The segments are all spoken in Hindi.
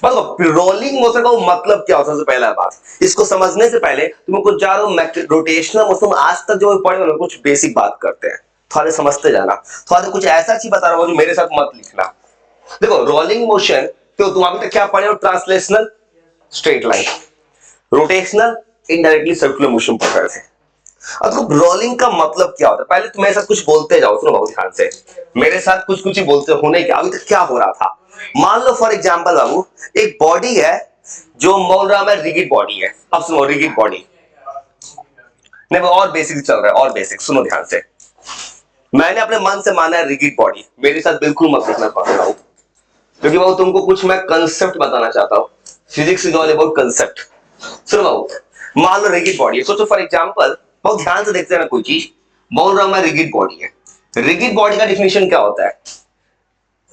रोलिंग मोशन का मतलब क्या होता है? सबसे पहला बात, इसको समझने से पहले तुम कुछ जानो रोटेशनल मोशन आज तक जो पढ़े हो कुछ बेसिक बात करते हैं, थोड़े समझते जाना। थोड़ा कुछ ऐसा चीज बता रहा हूँ जो मेरे साथ मत लिखना। देखो रोलिंग मोशन तो तुम अभी तक क्या पढ़े हो? Translational straight line, rotational indirectly circular motion पढ़ रहे थे। अब तो रोलिंग का मतलब क्या होता है? पहले तुम मेरे साथ कुछ बोलते जाओ, सुनो बहुत ध्यान से, मेरे साथ कुछ कुछ ही बोलते होने क्या अभी तक क्या हो रहा था। मान लो फॉर एग्जांपल बाबू, एक बॉडी है जो बोल रहा है रिगिड बॉडी है। अब सुनो रिगिड बॉडी, नहीं वो और बेसिक चल रहा है, और बेसिक सुनो ध्यान से। मैंने अपने मन से माना है रिगिड बॉडी, मेरे साथ बिल्कुल मत लिखना पड़ रहा हूं, क्योंकि बाबू तुमको कुछ मैं कंसेप्ट बताना चाहता हूं। Physics is all about concept. सुनो बाबू, मान लो रिगिड बॉडी है, सोचो फॉर एग्जांपल, बहुत ध्यान से देखते हैं ना कोई चीज, बोल रहा हूं मैं रिगिड बॉडी है। रिगिड बॉडी का डिफिनेशन क्या होता है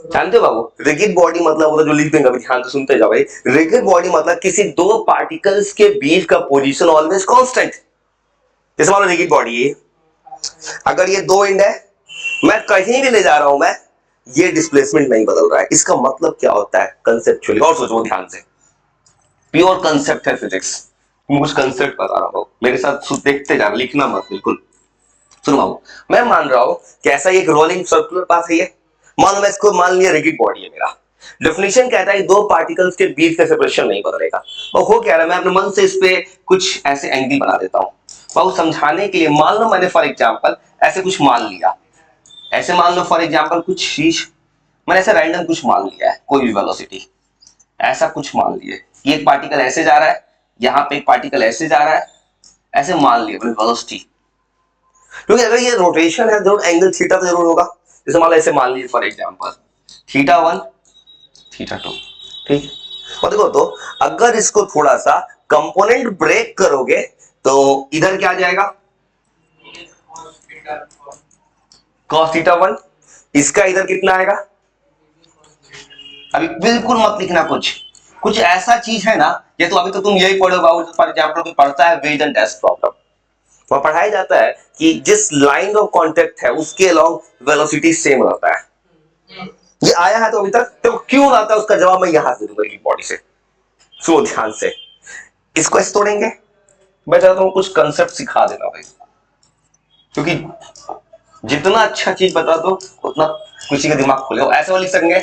जानते हो बाबू? रिगिड बॉडी मतलब होता है, जो लिख देंगे अभी ध्यान से सुनते जाओ भाई। रिगिड बॉडी मतलब किसी दो पार्टिकल्स के बीच का पोजीशन ऑलवेज कांस्टेंट। जैसे मान लो रिगिड बॉडी है, अगर ये दो एंड है, मैं कहीं भी ले जा रहा हूं मैं, ये डिस्प्लेसमेंट नहीं बदल रहा है। इसका मतलब क्या होता है कंसेप्चुअली? और सोचो ध्यान से, प्योर कंसेप्ट है फिजिक्स। मैं कुछ कंसेप्ट बता रहा हूं, मेरे साथ देखते जाना, लिखना मत बिल्कुल। सुनो बाबू, मैं मान रहा हूं कि ऐसा एक रोलिंग सर्कुलर पाथ है ये। मान लो मैं इसको मान लिया रिगिड बॉडी है मेरा। डेफिनेशन कहता है दो पार्टिकल्स के बीच का सेपरेशन नहीं बदलेगा। और हो क्या रहा है, मैं अपने मन से इस पे कुछ ऐसे एंगल बना देता हूं बाबू समझाने के लिए। मान लो मैंने फॉर एग्जांपल ऐसे कुछ मान लिया, ऐसे मान लो फॉर एग्जांपल कुछ चीज मैंने ऐसे रैंडम कुछ मान लिया है, कोई भी वेलोसिटी ऐसा कुछ मान लिए, ये एक पार्टिकल ऐसे जा रहा है, यहां पे एक पार्टिकल ऐसे जा रहा है, ऐसे मान लिया वेलोसिटी। क्योंकि अगर ये रोटेशन है जरूर एंगल थीटा तो जरूर होगा। जैसे मान लो ऐसे मान लीजिए फॉर एग्जांपल थीटा 1 थीटा 2, ठीक। और देखो तो अगर इसको थोड़ा सा कंपोनेंट ब्रेक करोगे तो इधर क्या आ जाएगा? cos theta 1। इसका इधर कितना आएगा? अभी बिल्कुल मत लिखना कुछ, कुछ ऐसा चीज है ना, ये तो अभी तो तुम यही पढ़ो बाबू। फॉर एग्जांपल पढ़ता है वेज एंड टेस्ट प्रॉब्लम, वह पढ़ाया जाता है कि जिस लाइन ऑफ कांटेक्ट है उसके अलोंग वेलोसिटी सेम रहता है। ये आया है तो अभी तक तो क्यों आता है उसका जवाब मैं यहां से दूंगा बॉडी से। सुनो ध्यान से, इसको ऐसे तोड़ेंगे। मैं चाहता हूं कुछ कंसेप्ट सिखा देना भाई, क्योंकि जितना अच्छा चीज बता दो उतना किसी का दिमाग खुलेगा। ऐसे वो लिख सकेंगे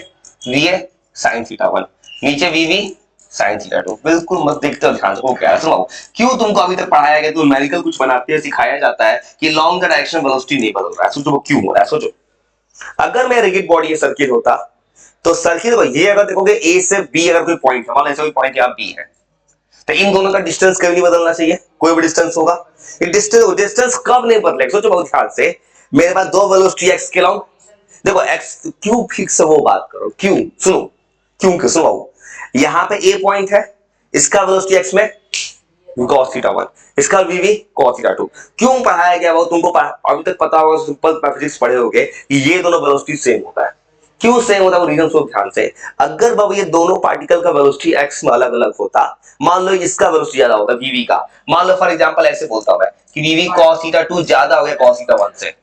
वीए साइन थीटा 1, नीचे वीवी साइन थीटा 2। बिल्कुल मत देखते हो ध्यान से। वो क्या है सुनो, क्यों तुमको अभी तक पढ़ाया गया, तुम न्यूमेरिकल कुछ बनाते हैं, सिखाया जाता है कि लॉन्ग डायरेक्शन वेलोसिटी नहीं बदल रहा है। सोचो वो क्यों हो रहा है। सोचो अगर मैं रिगिड बॉडी सर्किल होता तो सर्किल को ये अगर देखोगे ए से बी अगर कोई पॉइंट है, मान लो ऐसा कोई पॉइंट यहां बी है, तो इन दोनों का डिस्टेंस कभी नहीं बदलना चाहिए। कोई भी डिस्टेंस होगा, डिस्टेंस कब नहीं बदलेगा? सोचो बहुत ध्यान से, मेरे पास दो वेलोसिटी एक्स के लॉन्ग, देखो एक्स क्यों फिक्स है वो बात करो, क्यों सुनो, क्यों सुनो, यहां पे ए पॉइंट है, इसका वेलोसिटी एक्स में cos थीटा 1, इसका वीवी cos थीटा 2। क्यों पढ़ाया गया वो तुमको अभी तक पता होगा, सिंपल फिजिक्स पढ़े होगे कि ये दोनों वेलोसिटी सेम होता है। क्यों सेम होता है वो रीजन सुनो ध्यान से। अगर बाबू ये दोनों पार्टिकल का वेलोसिटी एक्स में अलग अलग होता, मान लो इसका वेलोसिटी ज्यादा होता वीवी का, मान लो फॉर एग्जांपल ऐसे बोलता हूं मैं कि वीवी cos थीटा 2 ज्यादा हो गया cos थीटा 1 से।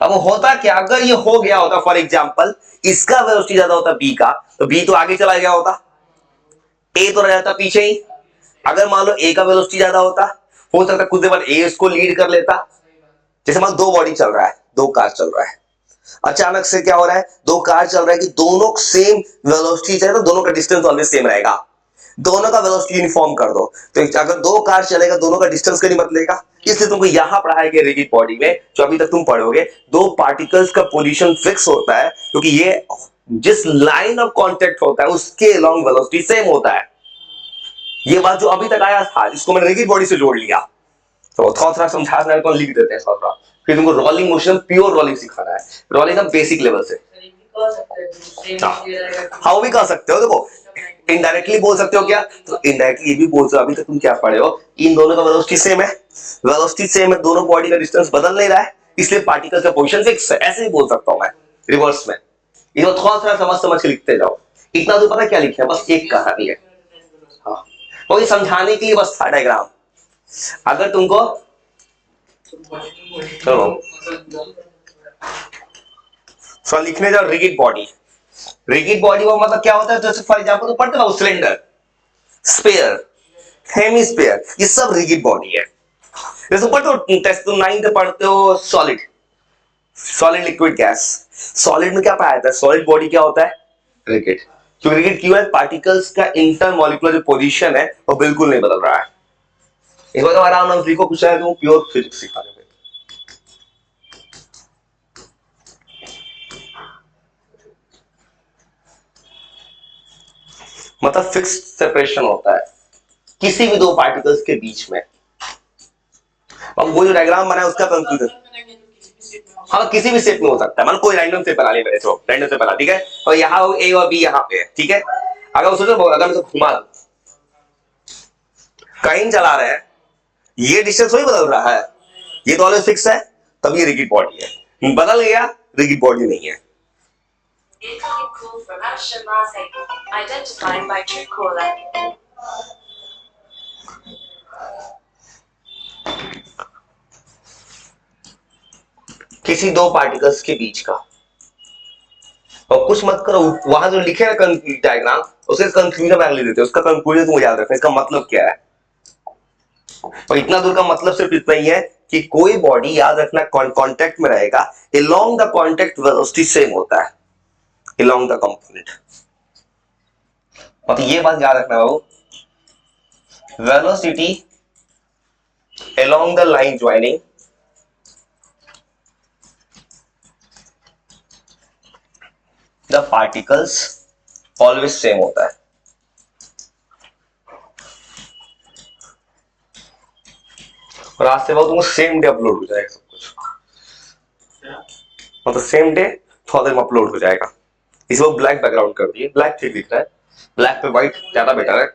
अब होता क्या, अगर ये हो गया होता फॉर एग्जांपल इसका वेलोसिटी ज्यादा होता बी का, तो बी तो आगे चला गया होता, ए तो रह जाता पीछे ही। अगर मान लो ए का वेलोसिटी ज्यादा होता, हो सकता कुछ देर बाद ए इसको लीड कर लेता। जैसे मान दो बॉडी चल रहा है, दो कार चल रहा है, अचानक से क्या हो रहा है, दो कार चल रहा है कि दोनों सेम वेलोसिटी चाहिए तो दोनों का डिस्टेंस ऑलवेज सेम रहेगा। दोनों का वेलोसिटी यूनिफॉर्म कर दो, तो अगर दो कार चलेगा दोनों का डिस्टेंस कहीं बदलेगा। इसलिए तुमको यहां पढ़ाया गया रिजिड बॉडी में जो अभी तक तुम पढ़ोगे, दो पार्टिकल्स का पोजीशन फिक्स होता है, क्योंकि ये जिस लाइन ऑफ कांटेक्ट होता है उसके अलोंग वेलोसिटी सेम होता है। ये बात जो अभी तक आया था इसको मैंने रिजिड बॉडी से जोड़ लिया। तो थोड़ा समझाना है तो लिख देते हैं थोड़ा, फिर तुमको रोलिंग मोशन प्योर रोलिंग सिखाना है, रोलिंग का बेसिक लेवल से। हाँ भी कह सकते हो, देखो इनडायरेक्टली बोल सकते हो क्या, तो इनडायरेक्टली ये भी बोल सकते हो। अभी तक तुम क्या पढ़े हो, इन दोनों का वेलोसिटी सेम है, वेलोसिटी सेम है, दोनों बॉडी का डिस्टेंस बदल नहीं रहा है, इसलिए पार्टिकल का पोजीशन फिक्स है। ऐसे ही बोल सकता हूं मैं रिवर्स में। ये थोड़ा समझ समझ के लिखते जाओ। इतना तो पता क्या लिखा है, बस एक कहानी है, हाँ वही समझाने के लिए बस था डायग्राम। अगर तुमको चलो लिखने जाओ रिजिड बॉडी, रिगिड बॉडी का मतलब क्या होता है, जैसे फॉर एग्जांपल तुम पढ़ते हो सिलेंडर, स्पेयर, हेमिस्फीयर, ये सब रिगिड बॉडी है। जैसे पढ़ते हो टेस्ट तुम 9th पढ़ते हो solid, solid liquid gas, solid में क्या पाया जाता है, सॉलिड बॉडी क्या होता है, रिगिड। क्यों रिगिड क्यों है, पार्टिकल्स का इंटरमॉलिक्यूलर जो पोजीशन है वो बिल्कुल नहीं बदल रहा है। इस बार आराम नाम सीखो, कुछ है तुम प्योर फिजिक्स सिखाने में। मतलब फिक्स्ड सेपरेशन होता है किसी भी दो पार्टिकल्स के बीच में। अब वो जो डायग्राम बना है उसका कंक्लूजन, हाँ किसी भी शेप में हो सकता है, मान कोई रैंडम शेप बना लिया मैंने, तो रैंडम शेप बना, ठीक है, और यहाँ ए और बी यहाँ पे है, ठीक है। अगर सोचो अगर मैं घुमा दूं, कहीं चला रहे हैं, ये डिस्टेंस थोड़ी बदल रहा है, ये तो ऑलवेज फिक्स है, तब ये रिगिड बॉडी है। बदल गया, रिगिड बॉडी नहीं है। किसी दो पार्टिकल्स के बीच का, और कुछ मत करो, वहां जो लिखे ना डायग्राम, उसके कंक्लूजन में लिख देते, उसका कंक्लूजन तुम याद रखना, इसका मतलब क्या है। और इतना दूर का मतलब सिर्फ इतना ही है कि कोई बॉडी याद रखना कांटेक्ट में रहेगा, along the contact velocity same होता है, अलोंग द कंपोनेंट। मतलब ये बात याद रखना बाबू, velocity along the line joining the particles always same होता है। और आज से तुमको सेम डे अपलोड हो जाएगा सब कुछ, मतलब सेम डे थोड़ा देर में अपलोड हो जाएगा। इस वक्त ब्लैक बैकग्राउंड कर दिए, ब्लैक ठीक दिख रहा है, ब्लैक पे व्हाइट ज्यादा बेटर है।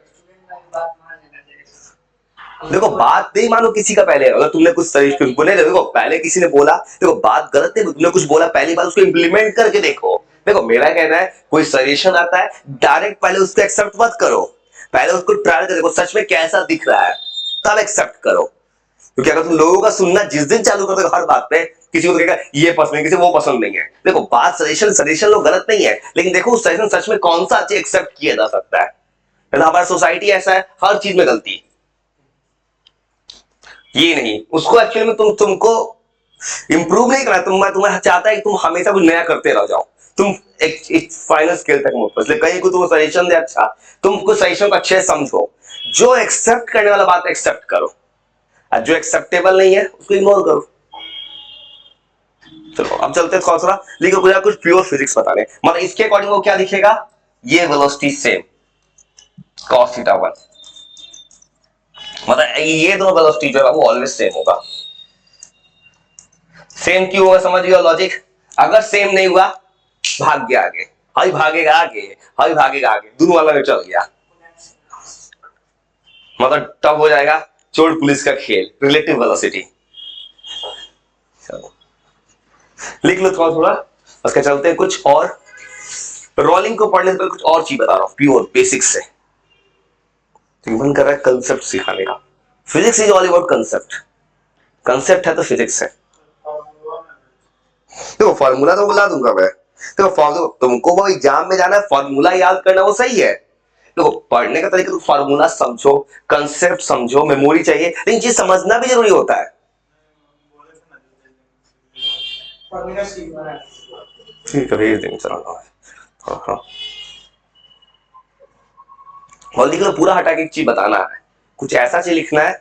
देखो बात नहीं मानो किसी का, पहले अगर तुमने कुछ सजेशन बोले, देखो पहले किसी ने बोला, देखो बात गलत है, तुमने कुछ बोला पहली बार उसको इंप्लीमेंट करके देखो। देखो मेरा कहना है, कोई सजेशन आता है डायरेक्ट पहले उसको एक्सेप्ट मत करो, पहले उसको ट्राई कर देखो सच में कैसा दिख रहा है, तब एक्सेप्ट करो। क्योंकि अगर तुम लोगों का सुनना जिस दिन चालू कर दो हर बात पे, किसी को देखेगा ये पसंद नहीं, किसी को वो पसंद नहीं है। देखो बात सजेशन सजेशन लोग गलत नहीं है, लेकिन देखो उस सजेशन सच में कौन सा चीज एक्सेप्ट किया जा सकता है। हमारा सोसाइटी ऐसा है, हर चीज में गलती, ये नहीं उसको एक्चुअली में तुमको इंप्रूव नहीं करना, तुम्हें चाहता है कि तुम हमेशा कुछ नया करते रह जाओ, तुम एक फाइनल स्केल तक मत, इसलिए कहीं को तुम सजेशन दे अच्छा, तुम कुछ सजेशन को अच्छे समझो, जो एक्सेप्ट करने वाला बात एक्सेप्ट करो, और जो एक्सेप्टेबल नहीं है उसको इग्नोर करो। चलो अब चलते हैं थोड़ा सा, लेकिन कुछ प्योर फिजिक्स बताने, मतलब इसके अकॉर्डिंग वो क्या दिखेगा, ये वेलोसिटी सेम cos थीटा 1, मतलब ये दोनों वेलोसिटी जो है वो ऑलवेज सेम होगा। सेम क्यों होगा समझ गया लॉजिक, अगर सेम नहीं हुआ भाग गया आगे, हाई भागेगा आगे, हाई भागेगा आगे, दोनों अलग चल गया, मतलब तब हो जाएगा चोर पुलिस का खेल, रिलेटिव वेलोसिटी। लिख लो थोड़ा थोड़ा, उसके चलते हैं कुछ और, रोलिंग को पढ़ने से पहले कुछ और चीज बता रहा हूं प्योर बेसिक्स से, मन कर रहा है कंसेप्ट सिखाने का। Physics is all about concept, concept है तो फिजिक्स है। देखो फॉर्मूला तो बुला दूंगा मैं, देखो तुमको वो एग्जाम में जाना है, फॉर्मूला याद करना वो सही है, देखो पढ़ने का तरीका, तो फॉर्मूला समझो, कंसेप्ट समझो, मेमोरी चाहिए, लेकिन चीज समझना भी जरूरी होता है। ठीक है भेज देंगे, चलो हाँ हाँ। और लिख लो पूरा हटा के एक चीज बताना है, कुछ ऐसा चीज लिखना है।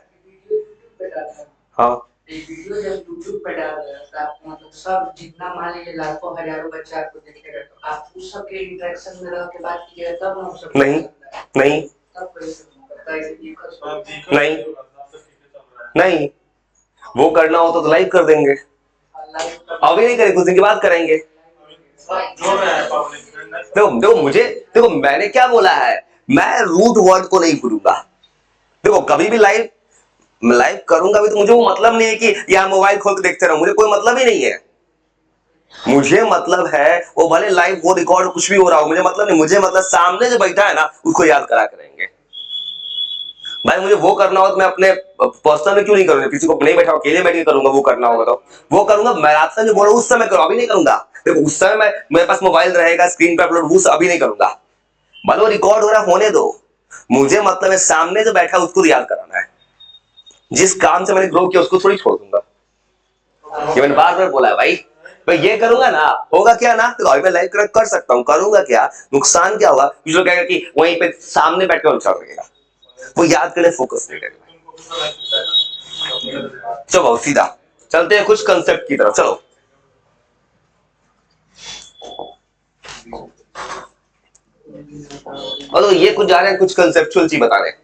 हाँ वीडियो जब YouTube पे डाल रहे हैं, आप मतलब सब जितना मान लीजिए लाखों हजारों बच्चे आपको देखेगा, तो आप उस सबके इंटरेक्शन में रह के बात कीजिएगा तब ना सब नहीं नहीं नहीं नहीं, वो करना हो तो लाइव कर देंगे, अभी नहीं करेंगे, कुछ दिन के बाद करेंगे। देखो मैंने क्या बोला है, मैं रूट वर्ड को नहीं भूलूंगा। देखो कभी भी लाइव करूंगा भी तो मुझे वो मतलब नहीं है कि यहाँ मोबाइल खोल के देखते रहो, मुझे कोई मतलब ही नहीं है। मुझे मतलब है वो भले लाइव वो रिकॉर्ड कुछ भी हो रहा हो, मुझे मतलब नहीं, मुझे मतलब सामने जो बैठा है ना उसको याद करा करेंगे। भाई मुझे वो करना हो तो मैं अपने पर्सनल में क्यों नहीं करूंगा, किसी को नहीं बैठा अकेले बैठ के करूंगा, वो करना होगा तो वो करूंगा, मैराथन जो बोल रहा हूं उस समय करूँ, अभी नहीं करूंगा। देखो उस समय मैं मेरे पास मोबाइल रहेगा, स्क्रीन पे अपलोड वो अभी नहीं करूंगा, मतलब रिकॉर्ड हो रहा होने दो, मुझे मतलब है सामने जो बैठा उसको याद कराना है, जिस काम से मैंने ग्रो किया उसको थोड़ी छोड़ दूंगा। ये मैंने बार बार बोला है भाई, मैं ये करूंगा ना होगा क्या ना, तो अभी मैं लाइव कनेक्ट कर सकता हूँ, करूंगा क्या, नुकसान क्या होगा, कुछ लोग कहेगा कि वहीं पे सामने बैठ कर उछल रहेगा, वो याद करने फोकस नहीं करेगा। चलो सीधा चलते हैं कुछ कंसेप्ट की तरफ, चलो और तो ये कुछ जा रहे हैं कुछ कंसेप्चुअल चीज बता रहे हैं।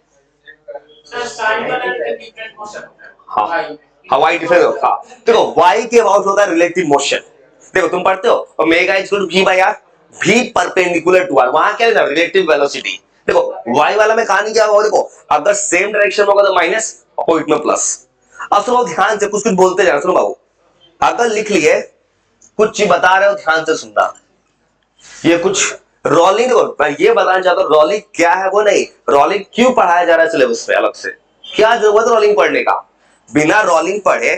हाँ हवाई डिफरेंस, हाँ देखो वाई के अबाउट होता है रिलेटिव मोशन, देखो तुम पढ़ते हो और mega is equal to v by r, v perpendicular to r, वहां क्या है रिलेटिव वेलोसिटी, देखो वाई वाला में कहानी क्या होगा, देखो अगर सेम डायरेक्शन होगा तो माइनस, अपोजिट में प्लस। अब सुनो ध्यान से, कुछ कुछ बोलते जाना, सुनो बाबू अगर लिख लिए कुछ चीज बता रहे हो ध्यान से सुनना, ये कुछ रोलिंग, मैं ये बताना चाहता हूँ रोलिंग क्या है वो नहीं, रोलिंग क्यों पढ़ाया जा रहा है सिलेबस में अलग से, क्या जरूरत रोलिंग पढ़ने का, बिना रोलिंग पढ़े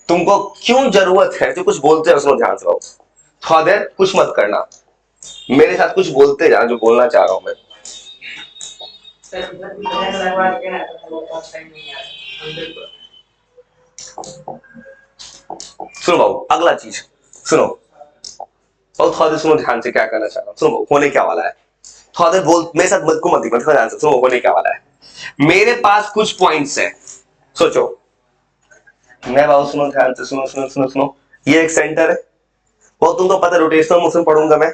तुमको क्यों जरूरत है, जो कुछ बोलते हैं सुनो ध्यान से बाबू, थोड़ा देर कुछ मत करना, मेरे साथ कुछ बोलते जाना जो बोलना चाह रहा हूं मैं। सुनो बाबू अगला चीज सुनो, और थोड़ा देर सुनो ध्यान से क्या करना चाह रहा हूं, सुनो होने क्या वाला है, थोड़ा देर बोल मेरे साथ मत को मत थोड़ा ध्यान से सुनो होने क्या वाला है। मेरे पास कुछ पॉइंट्स है, सोचो, मैं बाबू सुनो ध्यान से, सुनो सुनो सुनो सुनो, ये एक सेंटर है, वो तुमको पता है रोटेशनल मोशन पढ़ूंगा मैं,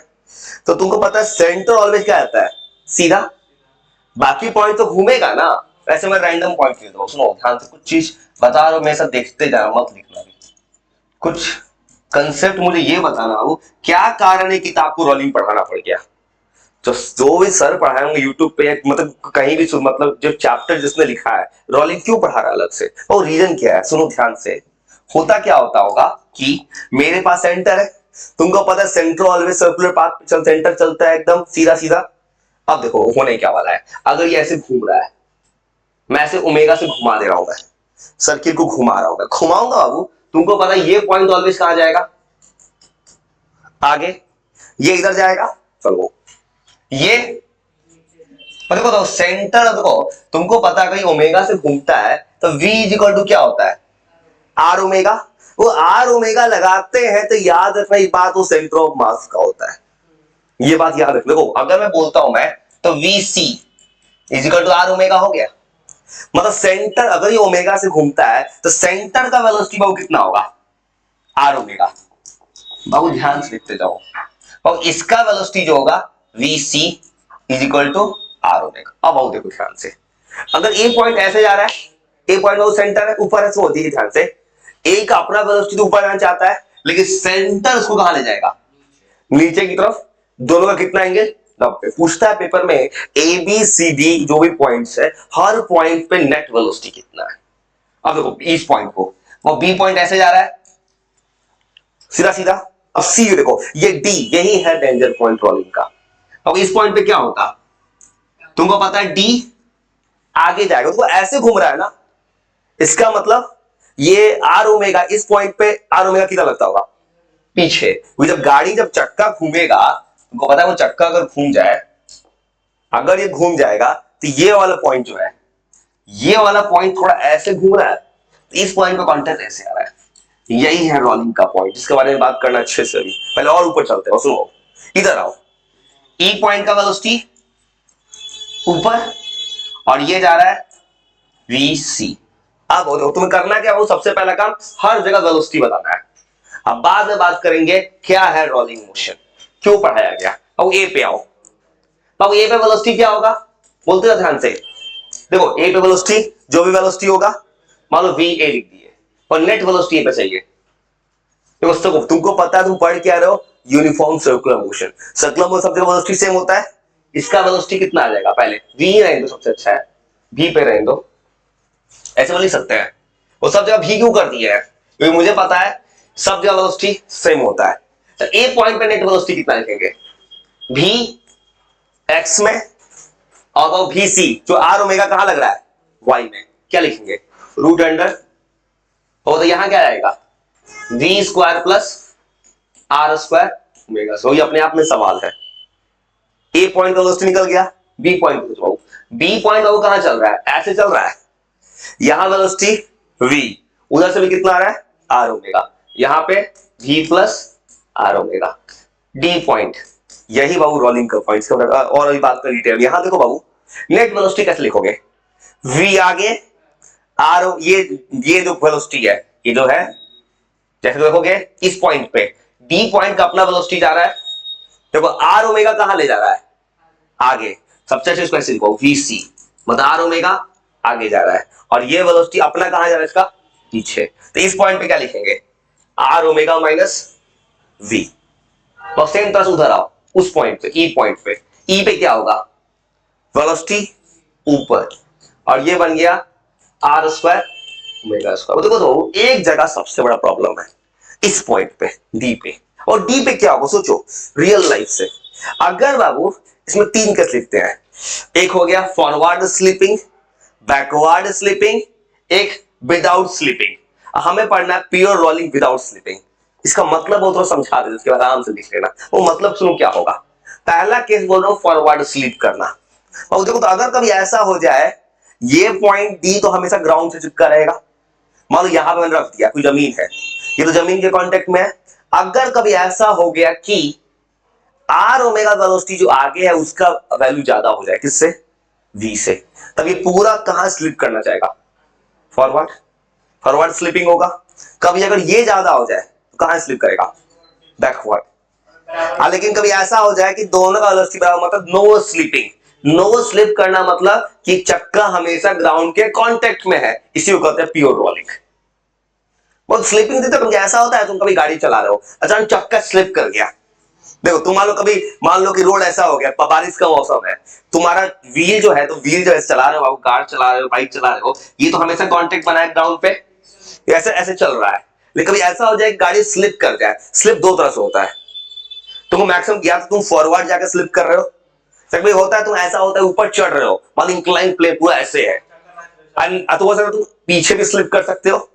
तो तुमको पता है सेंटर ऑलवेज क्या आता है सीधा, बाकी पॉइंट तो घूमेगा ना, वैसे मैं रैंडम पॉइंट ले दूं, सुनो ध्यान से कुछ चीज बता रहा हूं, मेरे साथ देखते जाना मत लिखना भी, कुछ कंसेप्ट मुझे ये बताना हो क्या कारण है कि आपको रोलिंग पढ़ाना पड़ गया, तो जो भी सर पढ़ाए होंगे यूट्यूब पे मतलब कहीं भी मतलब जो चैप्टर जिसने लिखा है रोलिंग क्यों पढ़ा रहा है अलग से, और रीजन क्या है, सुनो ध्यान से, होता क्या होता होगा कि मेरे पास सेंटर है, तुमको पता है centre always circular path centre चलता है एकदम सीधा सीधा। अब देखो होने क्या वाला है, अगर ये ऐसे घूम रहा है, मैं ऐसे ओमेगा से घुमा दे रहा हूं, मैं सर्किल को घुमा रहा हूं, मैं घुमाऊंगा बाबू, तुमको पता है ये पॉइंट ऑलवेज कहां जाएगा आगे, ये इधर जाएगा, चलो ये देखो तो सेंटर देखो, तुमको पता है ओमेगा से घूमता है तो v इज इक्वल टू क्या होता है आर ओमेगा, वो आर ओमेगा लगाते हैं तो याद रखना ये बात, वो सेंटर ऑफ मास का होता है, ये बात याद रख, देखो अगर मैं बोलता हूं मैं तो v c is equal to r omega हो गया, मतलब सेंटर अगर ये ओमेगा से घूमता है तो सेंटर का वेलोसिटी बाबू कितना होगा आर ओमेगा, बाबू ध्यान से लिखते जाओ, और इसका वेलोसिटी जो होगा v c is equal to r omega. अब आओ देखो ध्यान से, अगर ए पॉइंट ऐसे जा रहा है, ए पॉइंट वो सेंटर है ऊपर ऐसे होती है, ध्यान से ए का अपना वेलोसिटी ऊपर जाना चाहता है, लेकिन सेंटर उसको कहां ले जाएगा नीचे की तरफ, दोनों का कितना एंगल 90, पूछता है पेपर में ए बी सी डी जो भी पॉइंट्स है हर पॉइंट पे नेट वेलोसिटी कितना है। अब देखो इस पॉइंट को, वो बी पॉइंट ऐसे जा रहा है सीधा सीधा, अब सी देखो ये डी, यही है डेंजर पॉइंट रोलिंग का, अब इस पॉइंट पे क्या होता तुमको पता है डी आगे जाएगा, उसको ऐसे घूम रहा है ना, इसका मतलब ये आर ओमेगा इस पॉइंट पे आर ओमेगा कितना लगता होगा पीछे, जब गाड़ी जब चक्का घूमेगा तुमको पता है वो चक्का अगर घूम जाए, अगर ये घूम जाएगा तो ये वाला पॉइंट जो है, ये वाला पॉइंट थोड़ा ऐसे घूम रहा है, तो इस पॉइंट पे कांटेक्ट ऐसे आ रहा है, यही है रोलिंग का पॉइंट, जिसके बारे में बात करना अच्छे से अभी, पहले और ऊपर चलते हैं, सुनो इधर आओ, ई पॉइंट का वेलोसिटी ऊपर और ये जा रहा है वी सी, अब तुम्हें करना क्या, वो सबसे पहला काम हर जगह वेलोसिटी बताना है, अब बाद में बात करेंगे क्या है रोलिंग मोशन, क्यों पढ़ाया गया। अब ए पे आओ, अब ए पे वेलोसिटी क्या होगा बोलते हो ध्यान से, देखो ए पे वेलोसिटी जो भी वेलोसिटी होगा, मान लो वी ए लिख दिए और नेट वेलोसिटी ए पे चाहिए, देखो तुमको पता है तुम पढ़ क्या रहे हो uniform circular motion, circular motion सब जगह वेलोसिटी सेम होता है, इसका वेलोसिटी कितना आ जाएगा, पहले वी रहने दो सबसे अच्छा है, वी पे रहने दो, ऐसे बोल सकते हैं, वो सब जगह भी क्यों कर दिया है क्योंकि मुझे पता है सब जगह वेलोसिटी सेम होता है, तो ए पॉइंट पे नेट वेलोसिटी कितना लिखेंगे भी एक्स में, और वो भी सी जो आर ओमेगा कहां लग रहा है वाई में, क्या लिखेंगे रूट अंडर, और तो यहां क्या आएगा v square plus r square omega square. ये अपने आप में सवाल है। ए पॉइंट का वेलोसिटी निकल गया, बी पॉइंट पे बी पॉइंट वो कहां चल रहा है, ऐसे चल रहा है, यहां वेलोसिटी v, उधर से भी कितना आ रहा है आर ओमेगा, यहां पे v plus r omega. D point, यही बाबू रोलिंग का पॉइंट। और अभी बात कर डिटेल, यहां देखो बाबू नेट वेलोसिटी कैसे लिखोगे, v आगे आर, ये जो वेलोसिटी है, ये जो है जैसे देखोगे इस पॉइंट पे डी पॉइंट का अपना वेलोसिटी जा रहा है, देखो आर ओमेगा कहां ले जा रहा है आगे, सबसे अच्छे इसको ऐसे लिखो vc, मतलब आर ओमेगा आगे जा रहा है और ये वेलोसिटी अपना कहां जा रहा है इसका पीछे। तो इस पॉइंट पे क्या लिखेंगे, आर ओमेगा माइनस v। तो सेम तरह से उधर आओ उस पॉइंट पे, ई पॉइंट पे, ई पे क्या होगा वेलोसिटी ऊपर और ये बन गया आर स्क्वायर ओमेगा स्क्वायर। देखो तो एक जगह सबसे बड़ा प्रॉब्लम है इस पॉइंट पे डी पे, और डी पे क्या होगा सोचो रियल लाइफ से। अगर बाबू इसमें तीन केस लिखते हैं, एक हो गया फॉरवर्ड स्लिपिंग, बैकवर्ड स्लिपिंग, एक विदाउट स्लिपिंग। हमें पढ़ना है प्योर रोलिंग विदाउट स्लिपिंग। इसका मतलब वो तो समझा दे, उसके बाद आराम से लिख लेना। वो मतलब सुनो क्या होगा। पहला केस बोल रहा हूं फॉरवर्ड स्लिप करना, और देखो तो अगर कभी ऐसा हो जाए ये पॉइंट डी तो हमेशा ग्राउंड से चिपका रहेगा, मान लो यहां पे मैंने रख दिया, कोई जमीन है, ये तो जमीन के कांटेक्ट में है। अगर कभी ऐसा हो गया कि आर ओमेगा वेलोसिटी जो आगे है उसका वैल्यू ज्यादा हो जाए, किससे v से, तब ये पूरा कहां स्लिप करना चाहेगा फॉरवर्ड, फॉरवर्ड स्लिपिंग होगा। कभी अगर ये ज्यादा हो जाए तो कहां स्लिप करेगा बैकवर्ड। लेकिन कभी ऐसा हो जाए कि दोनों का वेलोसिटी बराबर, मतलब नो स्लिपिंग। नो स्लिप करना मतलब कि चक्का हमेशा ग्राउंड के कांटेक्ट में है, इसी को कहते हैं प्योर रोलिंग। बहुत स्लिपिंग देते कभी ऐसा होता है तुम कभी गाड़ी चला रहे हो अचानक चक्का स्लिप कर गया, देखो तुम मान लो कि रोड ऐसा हो गया, बारिश का मौसम है, तुम्हारा व्हील जो है, तो व्हील जो है चला रहे हो, कार चला रहे हो, बाइक चला रहे हो, ये तो हमेशा कांटेक्ट बना है ग्राउंड पे, ऐसे ऐसे चल रहा है। लेकिन कभी ऐसा हो जाए गाड़ी स्लिप कर जाए, स्लिप दो तरह से होता है, तुम मैक्सिमम या तो तुम फॉरवर्ड जाकर स्लिप कर रहे हो, कभी होता है तुम ऐसा होता है ऊपर चढ़ रहे हो, मान इंक्लाइन प्लेन पूरा ऐसे है, अथवा तुम पीछे भी स्लिप कर सकते हो।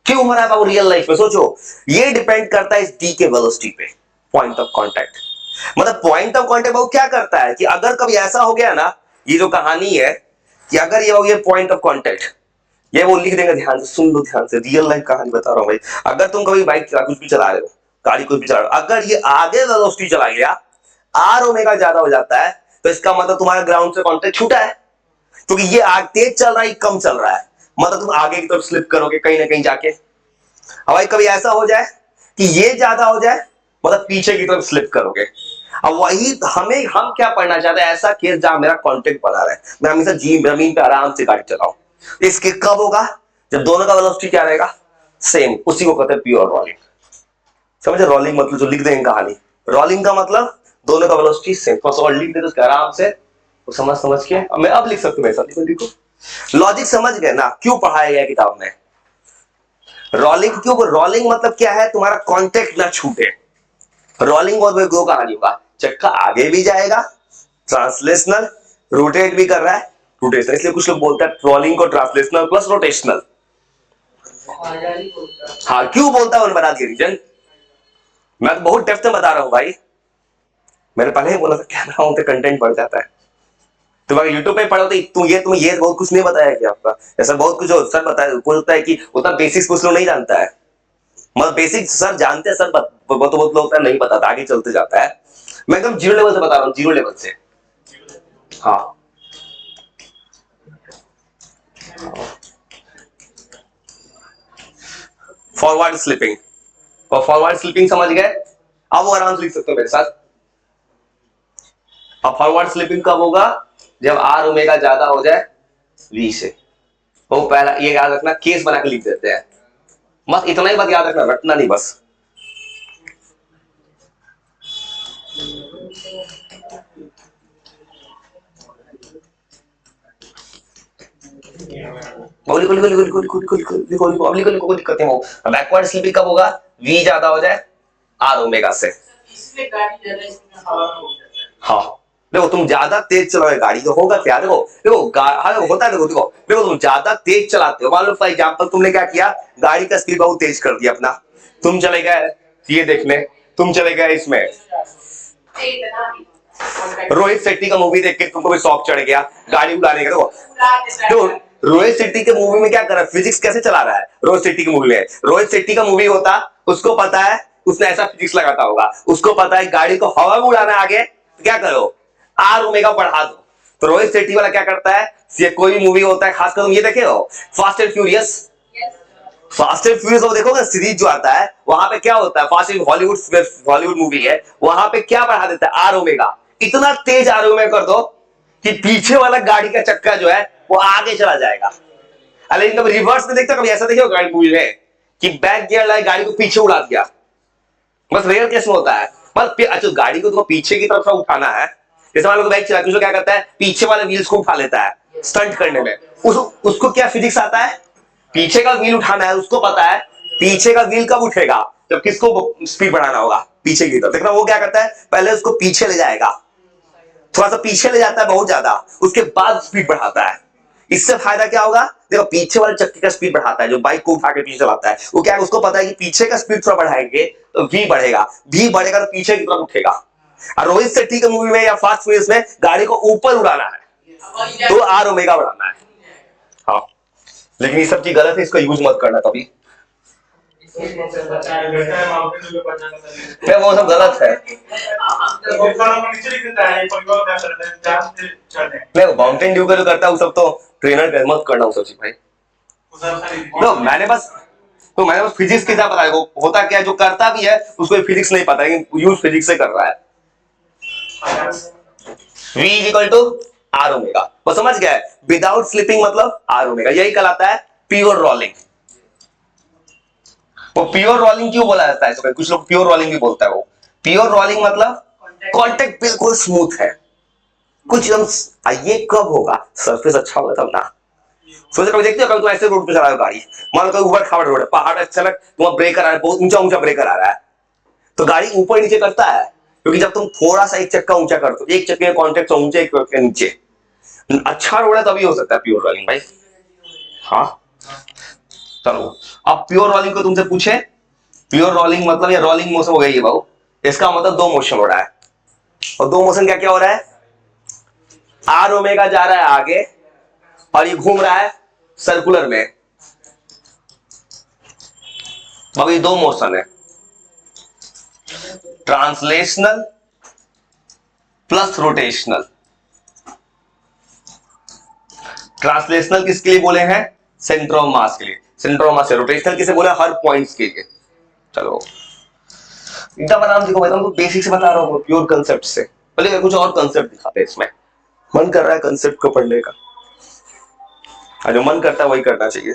क्यों हो रहा है बाबू रियल लाइफ में सोचो, ये डिपेंड करता है इस डी के वेलोसिटी पे, पॉइंट ऑफ कांटेक्ट। मतलब पॉइंट ऑफ कांटेक्ट वो क्या करता है कि अगर कभी ऐसा हो गया ना, ये जो कहानी है कि अगर ये हो गया पॉइंट ऑफ कांटेक्ट, ये वो लिख देंगे, ध्यान से सुन लो, ध्यान से रियल लाइफ कहानी बता रहा हूं भाई। अगर तुम कभी बाइक कुछ भी चला रहे हो, गाड़ी कुछ भी चला रहे हो, अगर ये आगे वेलोसिटी चला गया, आर ओमेगा ज्यादा हो जाता है, तो इसका मतलब तुम्हारा ग्राउंड से कांटेक्ट छूटा है, क्योंकि ये आगे तेज चल रहा है, कम चल रहा है, मतलब तुम आगे की तरफ स्लिप करोगे कहीं ना कहीं जाके। अब भाई कभी ऐसा हो जाए कि ये ज्यादा हो जाए, मतलब पीछे की तरफ स्लिप करोगे। अब वही हम क्या पढ़ना चाहते हैं, ऐसा केस जहां मेरा कांटेक्ट बना रहा है, मैं हमेशा जमीन पे आराम से गाड़ी चलाऊं। इसके कब होगा, जब दोनों का वेलोसिटी क्या रहेगा सेम, उसी को कहते हैं प्योर रोलिंग। समझे, रोलिंग मतलब जो लिख देंगे कहानी, रोलिंग का मतलब दोनों का वेलोसिटी सेम, बस और लिख दे तो आराम से वो समझ के। अब मैं अब लिख सकता हूं, ऐसा लिखो, लॉजिक समझ गए ना क्यों पढ़ाया गया किताब में। रोलिंग क्यों, रोलिंग मतलब क्या है, तुम्हारा कांटेक्ट ना छूटे। रोलिंग और गो कहानी होगा, चक्का आगे भी जाएगा, ट्रांसलेशनल, रोटेट भी कर रहा है, रोटेशनल, इसलिए कुछ लोग बोलते हैं रोलिंग को ट्रांसलेशनल प्लस रोटेशनल। हाँ क्यों बोलता है उन्होंने बता दिया रीजन, मैं तो बहुत डेप्थ में बता रहा हूं भाई, मैंने पहले ही बोला था कैमरा ऑन पे कंटेंट बढ़ जाता है। तुम अगर यूट्यूब पे पढ़ो तो तुम्हें ये बहुत कुछ नहीं बताया कि आपका ऐसा बहुत कुछ सर बताया, होता है कि उतना बेसिक्स कुछ लोग नहीं जानता है, मतलब बेसिक सर जानते हैं सर, बहुत लोग नहीं बताता, आगे चलते जाता है। मैं एकदम जीरो लेवल से बता रहा हूँ, जीरो लेवल से। हाँ फॉरवर्ड स्लिपिंग, और फॉरवर्ड स्लिपिंग समझ गए, अब वो आराम से लिख सकते हो मेरे साथ। अब फॉरवर्ड स्लिपिंग कब होगा, जब आर ओमेगा ज्यादा हो जाए वी से। वो पहला ये याद रखना, केस बना के लिख देते हैं, बस इतना ही बात याद रखना, रटना नहीं बस। कोई दिक्कत नहीं हो। बैकवर्ड स्लिपिंग कब होगा, वी ज्यादा हो जाए आर ओमेगा से। हाँ देखो तुम ज्यादा तेज चलाओगे गाड़ी तो होगा क्या, देखो होता है, देखो तुम ज्यादा तेज चलाते हो, मान लो फॉर एग्जांपल तुमने क्या किया, गाड़ी का स्पीड बहुत तेज कर दिया अपना, तुम चले गए ये देखने तुम चले गए इसमें रोहित शेट्टी का मूवी देख के तुमको भी शौक चढ़ गया गाड़ी उड़ाने का। देखो रोहित शेट्टी के मूवी में क्या कर रहा है, फिजिक्स कैसे चला रहा है रोहित शेट्टी की मूवी में। रोहित शेट्टी का मूवी होता, उसको पता है, उसने ऐसा फिजिक्स लगाता होगा, उसको पता है गाड़ी को हवा में उड़ाना आगे, तो क्या करो आर ओमेगा बढ़ा दो। तो रोहित शेट्टी वाला क्या करता है, ये कोई मूवी होता है, खासकर तुम ये देखे हो fast and furious. Fast and furious वो देखोगे सीरीज जो आता है, वहां पे क्या होता है, फास्ट एंड हॉलीवुड मूवी है, वहां पे क्या बढ़ा देता है आर ओमेगा। इतना तेज आर ओमेगा कर दो कि पीछे वाला गाड़ी का चक्का जो है वो आगे चला जाएगा। लेकिन कभी रिवर्स में देखते हो, कभी ऐसा देखो गाड़ी मूवी में कि बैक गियर लाए गाड़ी को पीछे उड़ा दिया, बस रेयर केस में होता है। बस अच्छा गाड़ी को तो पीछे की तरफ से उठाना है, जैसे मान लो बाइक चलाते हैं, क्या करता है पीछे वाले व्हील्स को उठा लेता है स्टंट करने में। उसको क्या फिजिक्स आता है, पीछे का व्हील उठाना है, उसको पता है पीछे का व्हील कब उठेगा, जब किसको स्पीड बढ़ाना होगा पीछे की तरफ। देखना वो क्या करता है, पहले उसको पीछे ले जाएगा, थोड़ा सा पीछे ले जाता है बहुत ज्यादा, उसके बाद स्पीड बढ़ाता है। इससे फायदा क्या होगा, देखो पीछे वाले चक्के का स्पीड बढ़ाता है, जो बाइक को उठा के पीछे चलाता है, वो क्या है उसको पता है कि पीछे का स्पीड थोड़ा बढ़ाएंगे तो वी बढ़ेगा, वी बढ़ेगा तो पीछे की तरफ उठेगा। और रोहित शेट्टी के मूवी में या फास्ट फ्यूरियस में गाड़ी को ऊपर उड़ाना है तो आर ओमेगा बढ़ाना है। हाँ लेकिन ये सब चीज गलत है, इसका यूज मत करना कभी, वो सब गलत है। नहीं माउंटेन ड्यू का जो करता है वो सब तो ट्रेनर का, मत करना वो सब चीज भाई। तो मैंने बस फिजिक्स के साथ बताया, होता क्या है जो करता भी है उसको फिजिक्स नहीं पता, लेकिन यूज फिजिक्स से कर रहा है। V equal to r omega, वो समझ गया, विदाउट स्लिपिंग मतलब आर ओमेगा, यही कहलाता है प्योर रोलिंग। वो प्योर रोलिंग क्यों बोला जाता है, तो कुछ लोग प्योर रोलिंग भी बोलता है। वो प्योर रोलिंग मतलब कांटेक्ट बिल्कुल स्मूथ है, कुछ एकदम, ये कब होगा सरफेस अच्छा होगा तब ना। सोचो कभी देखते हो, कभी तुम ऐसे रोड पे चला रहे हो गाड़ी, मान लो कभी ऊबड़ खाबड़ रोड है, पहाड़ अचानक तुम्हारा ब्रेकर आ रहा है, बहुत ऊंचा ऊंचा ब्रेकर आ रहा है, तो गाड़ी ऊपर नीचे करता है, क्योंकि जब तुम थोड़ा सा एक चक्का ऊंचा करते हो, एक चक्के का कॉन्टेक्ट ऊंचे एक चक्के नीचे, अच्छा रोड है तभी हो सकता है प्योर रोलिंग भाई। हाँ चलो अब प्योर रोलिंग को तुमसे पूछे, प्योर रोलिंग मतलब ये रोलिंग मोशन हो गई है बाबू, इसका मतलब दो मोशन हो रहा है, और दो मोशन क्या क्या हो रहा है, आर ओमेगा जा रहा है आगे और ये घूम रहा है सर्कुलर में। अब ये दो मोशन है, ट्रांसलेशनल प्लस रोटेशनल। ट्रांसलेशनल किसके लिए बोले हैं, सेंटर ऑफ मास के लिए, सेंटर ऑफ मास से। रोटेशनल किसे बोले, हर पॉइंट्स के लिए। चलो एकदम आराम से बताऊं तो बेसिक से बता रहा हूं, प्योर कंसेप्ट से, पहले कुछ और कंसेप्ट दिखाते हैं इसमें, मन कर रहा है कंसेप्ट को पढ़ने का, जो मन करता है वही करना चाहिए।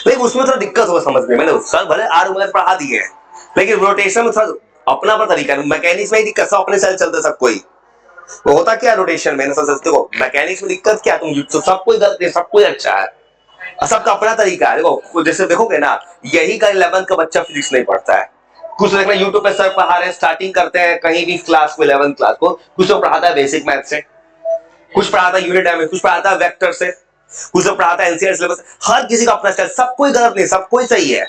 लेकिन उसमें थोड़ा दिक्कत होगा समझने में, सर भले आर ओमेगा पढ़ा दिए हैं, लेकिन रोटेशन में थोड़ा अपना अपना तरीका है, मैकेनिक्स में ही दिक्कत, सब अपने सेल चलते सब कोई, वो होता क्या रोटेशन में देखो, मैकेनिक्स में दिक्कत क्या, तुम तो सब कोई गलत है, सब कोई अच्छा है, सबका अपना तरीका है। देखो जैसे देखोगे ना, यही का 11th का बच्चा फिजिक्स नहीं पढ़ता है, कुछ देखना यूट्यूब पे सर पढ़ा रहे हैं, स्टार्टिंग करते हैं कहीं भी क्लास को 11th क्लास को, कुछ तो पढ़ाता है बेसिक मैथ से, कुछ पढ़ाता है यूनिट डायमेंशन, कुछ पढ़ाता है वेक्टर से, कुछ तो पढ़ाता है एनसीईआरटी सिलेबस। हर किसी का अपना स्टाइल, सब कोई गलत नहीं, सब कोई सही है,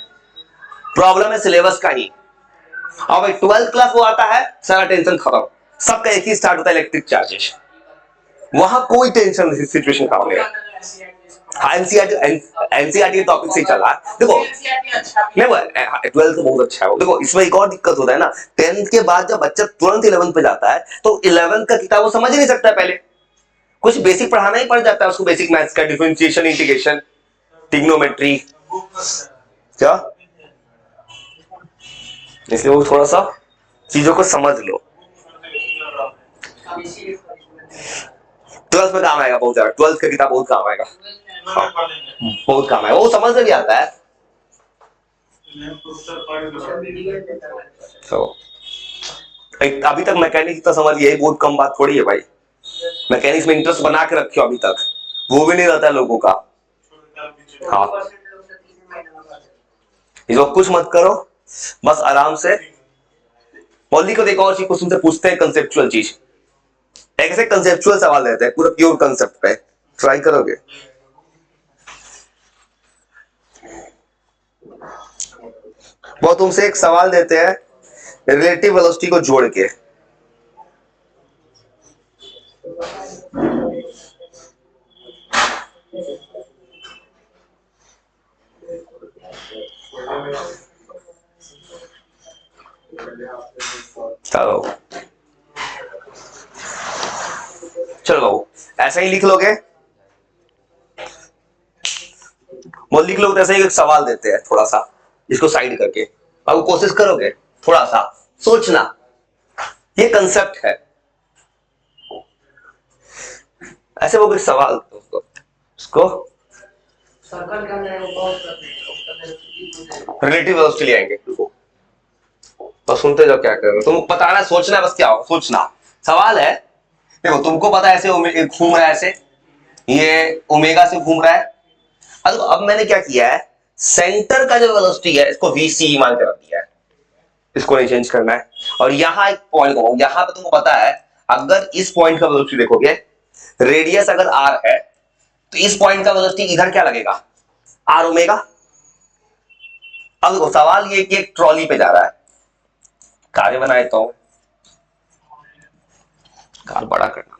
प्रॉब्लम है सिलेबस का ही। और भाई 12th क्लास वो आता है, सारा टेंशन खत्म, सबका एक ही स्टार्ट होता है इलेक्ट्रिक चार्जेस, वहां कोई टेंशन नहीं, सिचुएशन खत्म है। एनसीईआरटी टॉपिक से चला, देखो नहीं वो 12th तो बहुत अच्छा है। देखो इसमें एक और दिक्कत होता है ना, 10th के बाद जब बच्चा तुरंत 11th पे जाता है तो 11th का किताब वो समझ ही नहीं सकता, पहले कुछ बेसिक पढ़ाना ही पड़ जाता है उसको, बेसिक मैथ्स का डिफरेंशिएशन, इंटीग्रेशन, ट्रिग्नोमेट्री क्या, इसलिए वो थोड़ा सा चीजों को समझ लो। 12th में काम आएगा बहुत ज्यादा, 12th का किताब बहुत काम आएगा, बहुत काम आएगा, वो समझ में भी आता है। तो अभी तक मैकेनिक्स इतना समझ गया, बहुत कम बात थोड़ी है भाई, मैकेनिक्स में इंटरेस्ट बना के रखियो अभी तक, वो भी नहीं रहता है लोगों का। हाँ इसको कुछ मत करो, बस आराम से मौलिक को देखो, और चीज तुमसे पूछते हैं कंसेप्चुअल चीज, ऐसे कंसेप्चुअल सवाल देते हैं पूरा प्योर कंसेप्ट पे, ट्राई करोगे। वो तुमसे एक सवाल देते हैं रिलेटिव वेलोसिटी को जोड़ के, चलो चलो ऐसा ही लिख लोगे, वो लिख लोगे। ऐसा ही एक सवाल देते हैं थोड़ा सा, इसको साइड करके अब कोशिश करोगे थोड़ा सा सोचना, ये कंसेप्ट है। ऐसे वो कोई सवाल उसको सर्कल के अंदर वो बहुत रिलेटिव वेलोसिटी ले आएंगे। तो सुनते जाओ क्या करोगे तुम, बताना सोचना बस, क्या हो सोचना। सवाल है देखो, तुमको पता है ऐसे घूम रहा है, ऐसे ये ओमेगा से घूम रहा है। अब मैंने क्या किया है, सेंटर का जो वेलोसिटी है इसको वीसी मान के रख दिया है, इसको नहीं चेंज करना है। और यहां एक पॉइंट को, यहां पे तुमको पता है अगर इस पॉइंट का वेलोसिटी देखोगे, रेडियस अगर आर है तो इस पॉइंट का वेलोसिटी इधर क्या लगेगा, आर ओमेगा। अब देखो सवाल ये कि एक ट्रॉली पे जा रहा है, कार्य बनाए तो कार बड़ा करना,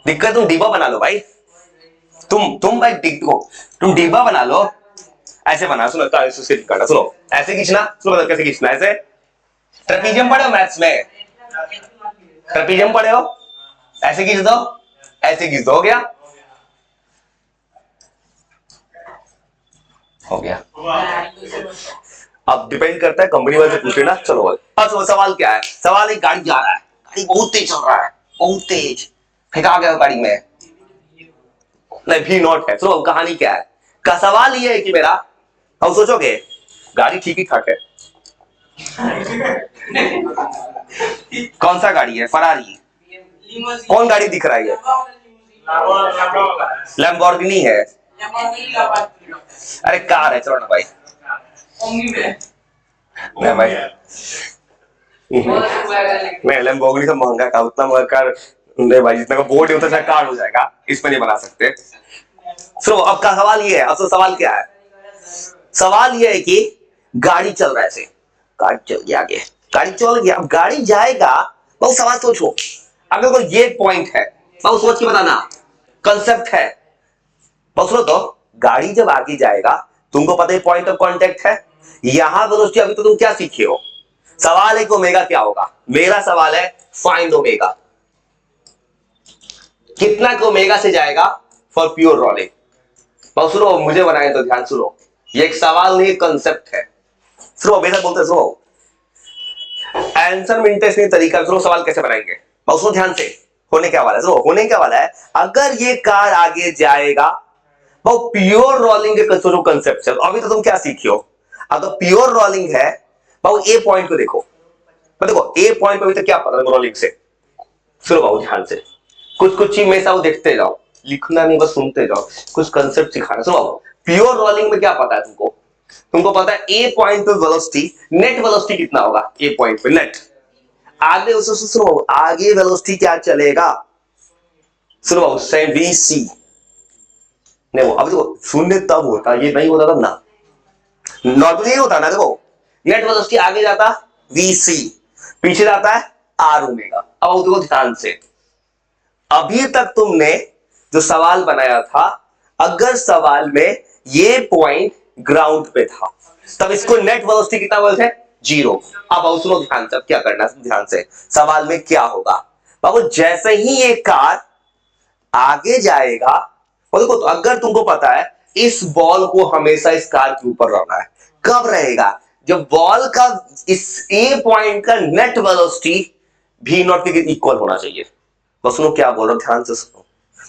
दिक्कत तुम डिब्बा बना लो भाई, तुम भाई तुम डिब्बा बना लो, ऐसे बना, सुनो करना, सुनो ऐसे खींचना, सुनो कैसे खींचना, ऐसे ट्रेपीजियम पढ़े हो मैथ्स में, ट्रेपीजियम पढ़े हो, ऐसे खींच दो, ऐसे खींच दो, हो गया। अब डिपेंड करता है कंपनी वाले से पूछ लेना। चलो अब सवाल क्या है, सवाल एक गाड़ी जा रहा है, गाड़ी बहुत तेज चल रहा है, बहुत तेज, फेंका गया गाड़ी में, नहीं भी नॉट है। चलो कहानी क्या है, का सवाल ये है कि मेरा, अब सोचोगे गाड़ी ठीक ही ठाक है, कौन सा गाड़ी है, फरारी, कौन गाड़ी दिख रहा है, लैम्बोर्गिनी है, अरे कार है, चलो ना भाई, नहीं भाई नहीं, लैम्बोर्गिनी से महंगा कार, उतना महंगा कार नहीं भाई, जितना का बोर्ड है उतना कार हो जाएगा, इसमें नहीं बना सकते। सो अब का सवाल ये है, अब तो सवाल क्या है, सवाल ये है कि गाड़ी चल रहा है, ऐसे गाड़ी चल गया आगे, गाड़ी चल गया, अब गाड़ी जाएगा, बहुत सवाल सोचो, अगर कोई ये पॉइंट है बहुत सोच के बताना, कंसेप्ट है बहुत सुनो। तो गाड़ी जब आगे जाएगा, तुमको पता है पॉइंट ऑफ कांटेक्ट है, यहां वेलोसिटी, अभी तो तुम क्या सीखे हो, सवाल है कि ओमेगा क्या होगा, मेरा सवाल है फाइंड ओमेगा, कितना का ओमेगा से जाएगा फॉर प्योर रोलिंग। बहुत सुनो, मुझे बनाए तो ध्यान सुनो, ये एक सवाल नहीं कंसेप्ट है, सुनो बेटा बोलते सुनो, आंसर मिलते इसमें तरीका, सुनो सवाल कैसे बनाएंगे, बहुत सुनो ध्यान से, होने क्या वाला है, सुनो होने क्या वाला है, अगर ये कार आगे जाएगा, वो प्योर रोलिंग के सोचो कंसेप्ट है। अभी तो तुम क्या सीखी हो, अगर प्योर रोलिंग है, बाबू ए पॉइंट को देखो, देखो ए पॉइंट पे अभी तक क्या पता रोलिंग से, सुनो बाबू ध्यान से, कुछ कुछ चीज में सब देखते जाओ, लिखना नहीं बस सुनते जाओ, कुछ कंसेप्ट सिखाना। सुनो बाबू, प्योर रोलिंग में क्या पता है तुमको, तुमको पता है ए पॉइंट पे वेलोसिटी, नेट वेलोसिटी कितना होगा ए पॉइंट पे, नेट आगे उसे सुनो, आगे वेलोसिटी क्या चलेगा, सुनो बाबू सेम वी सी, नहीं वो अब देखो शून्य तब होता, ये नहीं होता तब ना, नॉर्मली नहीं होता ना, देखो नेट वेलोसिटी आगे जाता वीसी, पीछे जाता है आर ओमेगा। अब देखो ध्यान से, अभी तक तुमने जो सवाल बनाया था, अगर सवाल में ये पॉइंट ग्राउंड पे था, तब इसको नेट वेलोसिटी कितना बोलते हैं, 0। अब सुनो ध्यान से, अब क्या करना है ध्यान से, सवाल में क्या होगा बाबू, जैसे ही ये कार आगे जाएगा, और देखो तो अगर तुमको पता है इस बॉल को हमेशा इस कार के ऊपर रहना है, कब रहेगा, जब बॉल का इस ए पॉइंट का नेट वेलोसिटी भी नॉट के इक्वल होना चाहिए। बस सुनो क्या बोल रहा हूं, ध्यान से सुनो।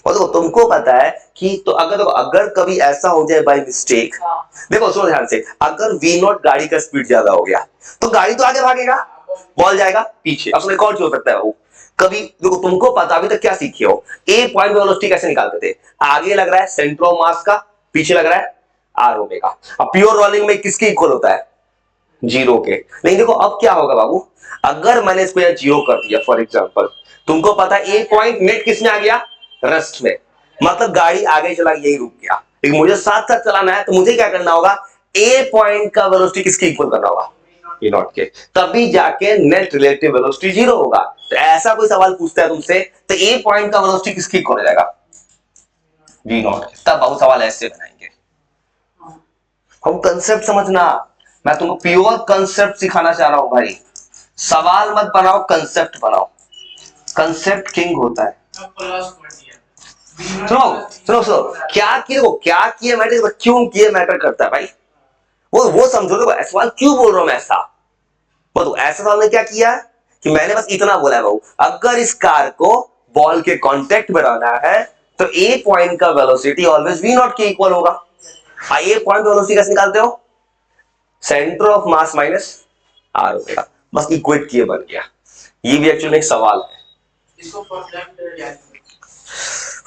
और देखो तुमको पता है कि तो अगर कभी ऐसा हो जाए बाय मिस्टेक, देखो सुनो ध्यान से, अगर वी नॉट गाड़ी का स्पीड ज्यादा हो गया तो गाड़ी तो आगे भागेगा, बॉल जाएगा पीछे। अब एक और हो सकता है वो, कभी देखो तुमको पता, अभी तक क्या सीखे हो, ए पॉइंट वेलोसिटी कैसे निकालते थे, आगे लग रहा है सेंटर ऑफ मास का, पीछे लग रहा है आर ओमेगा। अब प्योर रोलिंग में किसके इक्वल होता है, 0 के। लेकिन देखो अब क्या होगा बाबू, अगर मैंने इसको 0 कर दिया फॉर एग्जांपल, तुमको पता है ए पॉइंट नेट किसमें आ गया, रेस्ट में, मतलब गाड़ी आगे चला यही रुक गया, लेकिन मुझे साथ साथ चलाना है तो मुझे क्या करना होगा, ए पॉइंट का वेलोसिटी किसके इक्वल करना होगा, ए नॉट के, तभी जाके नेट रिलेटिव वेलोसिटी जीरो होगा। तो ऐसा कोई सवाल पूछता है तुमसे तो ए पॉइंट का वेलोसिटी किसके इक्वल हो जाएगा, वी नॉट के। तब बहुत सवाल ऐसे बनाएंगे। हम कंसेप्ट समझना, मैं तुमको प्योर कंसेप्ट सिखाना चाह रहा हूं भाई। सवाल मत बनाओ, कंसेप्ट बनाओ, कंसेप्ट किंग होता है। सुनो सुनो सुनो, क्या किया मैटर, क्यों किया मैटर करता है भाई, वो समझो। देखो सवाल क्यों बोल रहा हूं मैं ऐसा, बोलो ऐसा सवाल ने क्या किया कि मैंने बस इतना बोला है, अगर इस कार को बॉल के कांटेक्ट में रहना है तो ए पॉइंट का वेलोसिटी ऑलवेज वी नॉट के इक्वल होगा। ए पॉइंट वेलोसिटी कैसे निकालते हो, centre of mass minus r होगा, बस इक्वेट किए बन गया। ये भी एक्चुअली एक सवाल है, इसको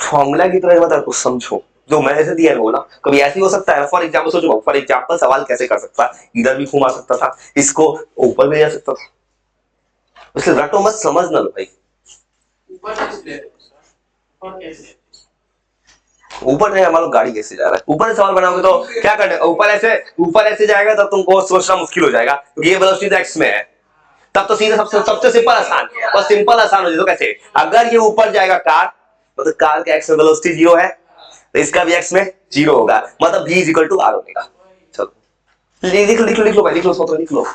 फॉर्मूला की तरह मतलब कुछ समझो, जो मैंने ऐसे दिया है वो ना, कभी ऐसे हो सकता है। फॉर एग्जांपल सोचो, फॉर एग्जांपल सवाल कैसे कर सकता, इधर भी घुमा सकता था, इसको ऊपर भी जा सकता था, इसलिए रटो मत, समझ ना लो भाई। ऊपर नहीं, हमारा गाड़ी कैसे जा रहा है, ऊपर से सवाल बनाओगे तो क्या करने, ऊपर ऐसे जाएगा तब तुमको सोचना मुश्किल हो जाएगा, क्योंकि ये वेलोसिटी एक्स में है। तब तो सीधे सबसे सिंपल आसान, और सिंपल आसान हो जाए तो कैसे, अगर ये ऊपर जाएगा कार, मतलब कार के एक्स में वेलोसिटी जीरो है तो इसका भी एक्स में जीरो होगा, मतलब v is equal to r होगा। चलो लिख लो भाई, लिख लो, लिख लो।